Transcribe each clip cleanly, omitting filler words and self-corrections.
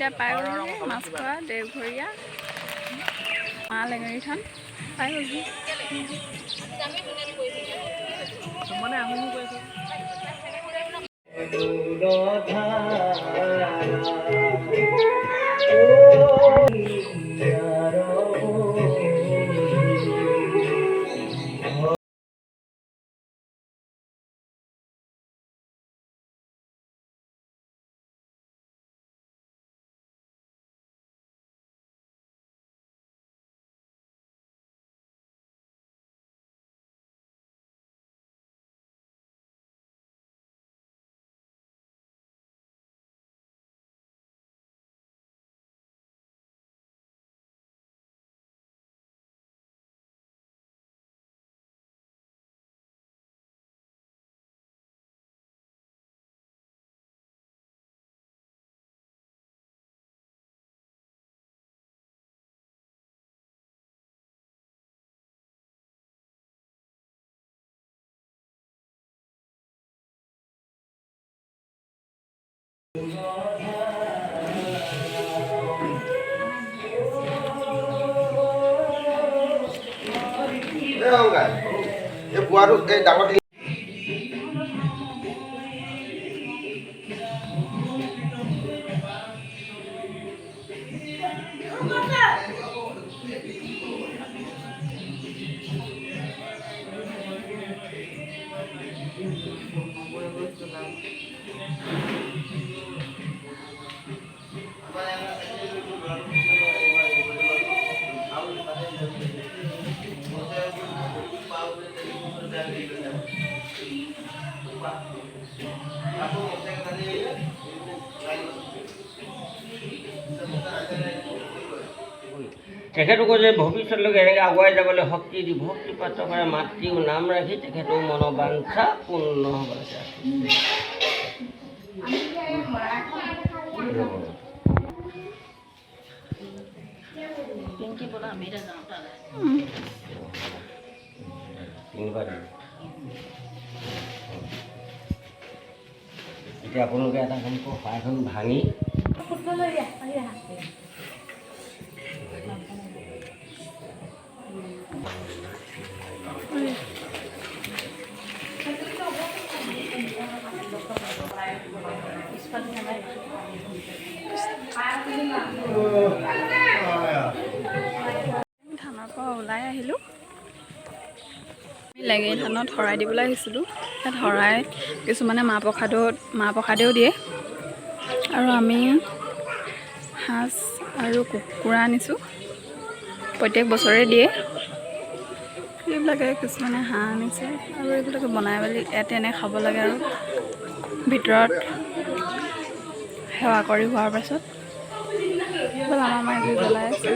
এতিয়া পাই গ'লোহি মাছ খোৱা দেওঘৰীয়া মা লেঙেৰী থান পাই গ'লোহি। তেখেতকো যে ভৱিষ্যতলৈকে এনেকৈ আগুৱাই যাবলৈ শক্তি দি ভক্তিপাত্ৰ কৰে মাতৃও নাম ৰাখি তেখেতৰ মনোবাঞ্ছা পূৰ্ণ হ'বলৈ এতিয়া আপোনালোকে এটা কাম কৰক শৰাইখন ভাঙি ধানৰ পৰা ওলাই আহিলোঁ। লেঙেৰী ধানত শৰাই দিবলৈ আহিছিলোঁ। ইয়াত শৰাই কিছুমানে মাহ প্ৰসাদেও দিয়ে আৰু আমি সাজ আৰু কুকুৰা আনিছোঁ। প্ৰত্যেক বছৰে দিয়ে। এইবিলাকে কিছুমানে হাঁহ আনিছে আৰু এইবিলাকে বনাই মেলি ইয়াতে এনে খাব লাগে আৰু ভিতৰত সেৱা কৰি হোৱাৰ পাছত আমাৰ মায়ে জুই জ্বলাই আছে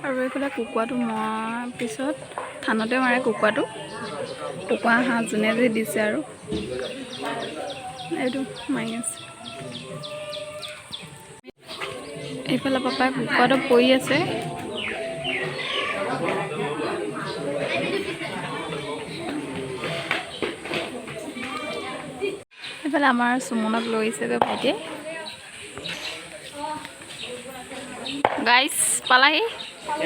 আৰু এইফালে কুকুৰাটো মৰাৰ পিছত থানতে মাৰে কুকুৰা হাঁহ যোনে যে দিছে আৰু এইটো মাৰি আছে। এইফালে পাপাই কুকুৰাটো পৰি আছে। এইফালে আমাৰ সুমনক লৈছেগৈ ভাইটিয়ে। গাইছ পালাহি আৰু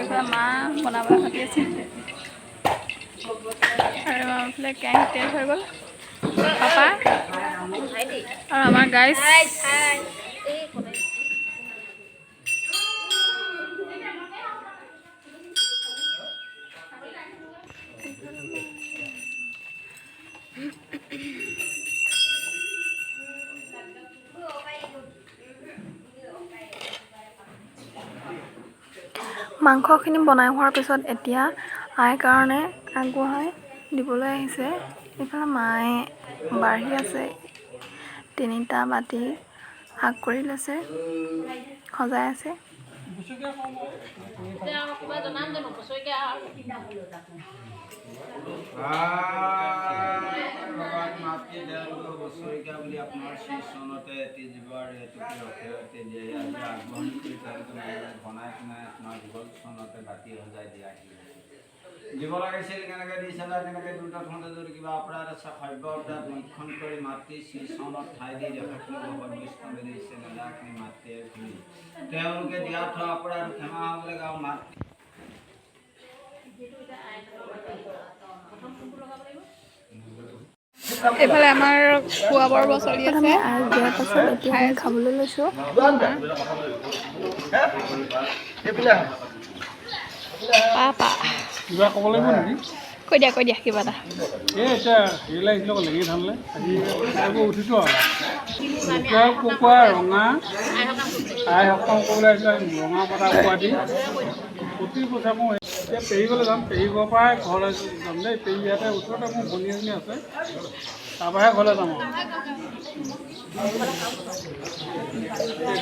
এইফালে মা বনাবলৈ ভাবি আছে আৰু এইফালে কেৰাহী তেল হৈ গ'ল পাপা আৰু আমাৰ গাইছ মাংসখিনি বনাই হোৱাৰ পিছত এতিয়া আইৰ কাৰণে আগবঢ়াই দিবলৈ আহিছে। এইফালে মায়ে বাঢ়ি আছে। 3টা বাতি শাক কৰি লৈছে, সজাই আছে। বুলি আপোনাৰ চনতে জীৱাৰ আগবঢ় কৰি বনাই আপোনাৰ দীঘল চনতে বাতি সজাই দিয়া দিব লাগিছিল কেনেকৈ দিছিলা কেনেকৈ দুটা থওঁতে যদি কিবা অপৰাধ আছে সভ্য অপৰাধ লক্ষণ কৰি মাতৃ শ্ৰীচৰণত ঠাই দি দেশখিনি বৈষ্ণৱে দিছে নেলাখিনি মাতৃয়ে খুলি তেওঁলোকে দিয়া থোৱা অপৰাধ ক্ষমা হ'ব লাগে আৰু মাতৃ এইফালে আমাৰ খোৱা বৰ চলি আছে আৰু দিয়াৰ পাছত এতিয়া খাবলৈ লৈছোঁ পাপা কিবা ক'ব লাগিব নেকি কৈ দিয়া কিবা এটা এই এতিয়া হেৰিলৈ আহিছিলোঁ আকৌ লেঙি ধানলৈ আজি এইবোৰ উঠিছোঁ আৰু লোকেল কুকুৰা ৰঙা আই সকাম কৰিবলৈ আহিছিলোঁ ৰঙা পতা কুকুৰা দি প্ৰতি বছৰ মই এতিয়া পেহীবলৈ যাম পেহীঘৰৰ পৰাই ঘৰলৈ যাম দেই পেহী ইয়াতে ওচৰতে মোৰ ভনী এজনী আছে তাৰপৰাহে ঘৰলৈ যাম আৰু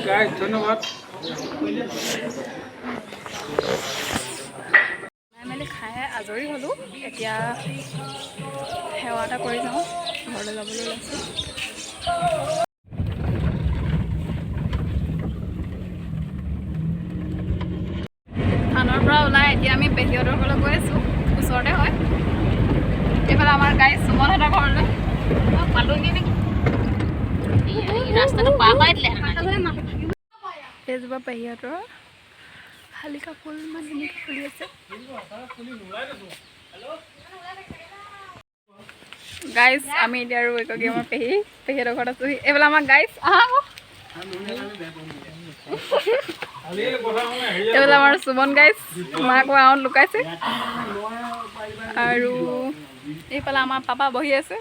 গাইজ ধন্যবাদ মেলি খাই আজৰি হ'লোঁ এতিয়া সেৱা এটা কৰি যাওঁ ঘৰলৈ যাবলৈ লৈছোঁ থানৰ পৰা ওলাই এতিয়া আমি পেহীহঁতৰ ঘৰলৈ গৈ আছোঁ ওচৰতে হয় এইফালে আমাৰ গাই সুমনহঁতৰ ঘৰলৈ পালোঁগৈ নেকি ৰাস্তাটো পাৰ পাই দিলে এইজোপা পেহীহঁতৰ শালিকা ফুল মানে এনেকৈ ফুলি আছে গাইজ আমি এতিয়া আৰু একগী আমাৰ পেহীহঁতৰ ঘৰত আছোঁহি এইফালে আমাৰ গাইজ আহা এইফালে আমাৰ সুমন গাইজ মাক আউন লুকাইছে আৰু এইফালে আমাৰ পাপা বহি আছে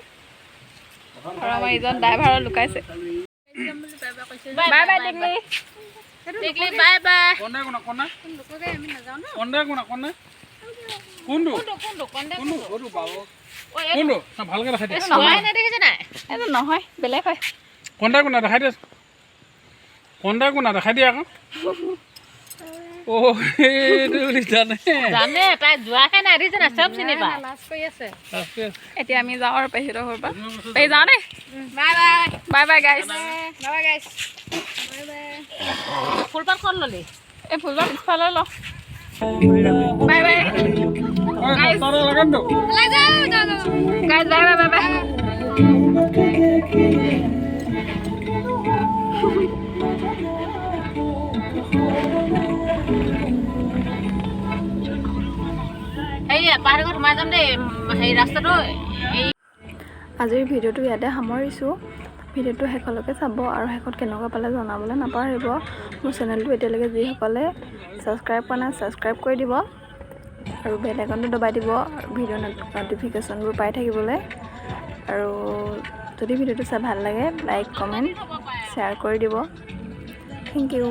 আৰু আমাৰ ইজন ড্ৰাইভাৰ লুকাইছে বাই বাই টিকলি বাই বাই ভালকৈ দেখাই দিয়া এইটো নহয় বেলেগ হয় কণ্ডাই কোনা দেখাই দিয়া কণ্ডাই কোনা দেখাই দিয়া আকৌ এইটো বুলি জানে তাই যোৱাহে নাই দেখিছে না চব চিনি পায় এতিয়া আমি যাওঁ আৰু পেহীহঁতৰ ঘৰৰ পৰা পেহী যাওঁ দেই bye bye bye bye guys bye guys ফুলপাত ক'ত ল'লি এই ফুলপাত পিছফালে ল bye bye guys guys bye bye bye bye পাহাৰৰ সোমাই যাম দেই সেই ৰাস্তাটো আজিৰ ভিডিঅ'টো ইয়াতে সামৰিছোঁ ভিডিঅ'টো শেষলৈকে চাব আৰু শেষত কেনেকুৱা পালে জনাবলৈ নাপাহৰিব মোৰ চেনেলটো এতিয়ালৈকে যিসকলে ছাবস্ক্ৰাইব কৰা নাই ছাবস্ক্ৰাইব কৰি দিব আৰু বেল আইকনটো দবাই দিব আৰু ভিডিঅ' নটিফিকেশ্যনবোৰ পাই থাকিবলৈ আৰু যদি ভিডিঅ'টো চাই ভাল লাগে লাইক কমেণ্ট শ্বেয়াৰ কৰি দিব থেংক ইউ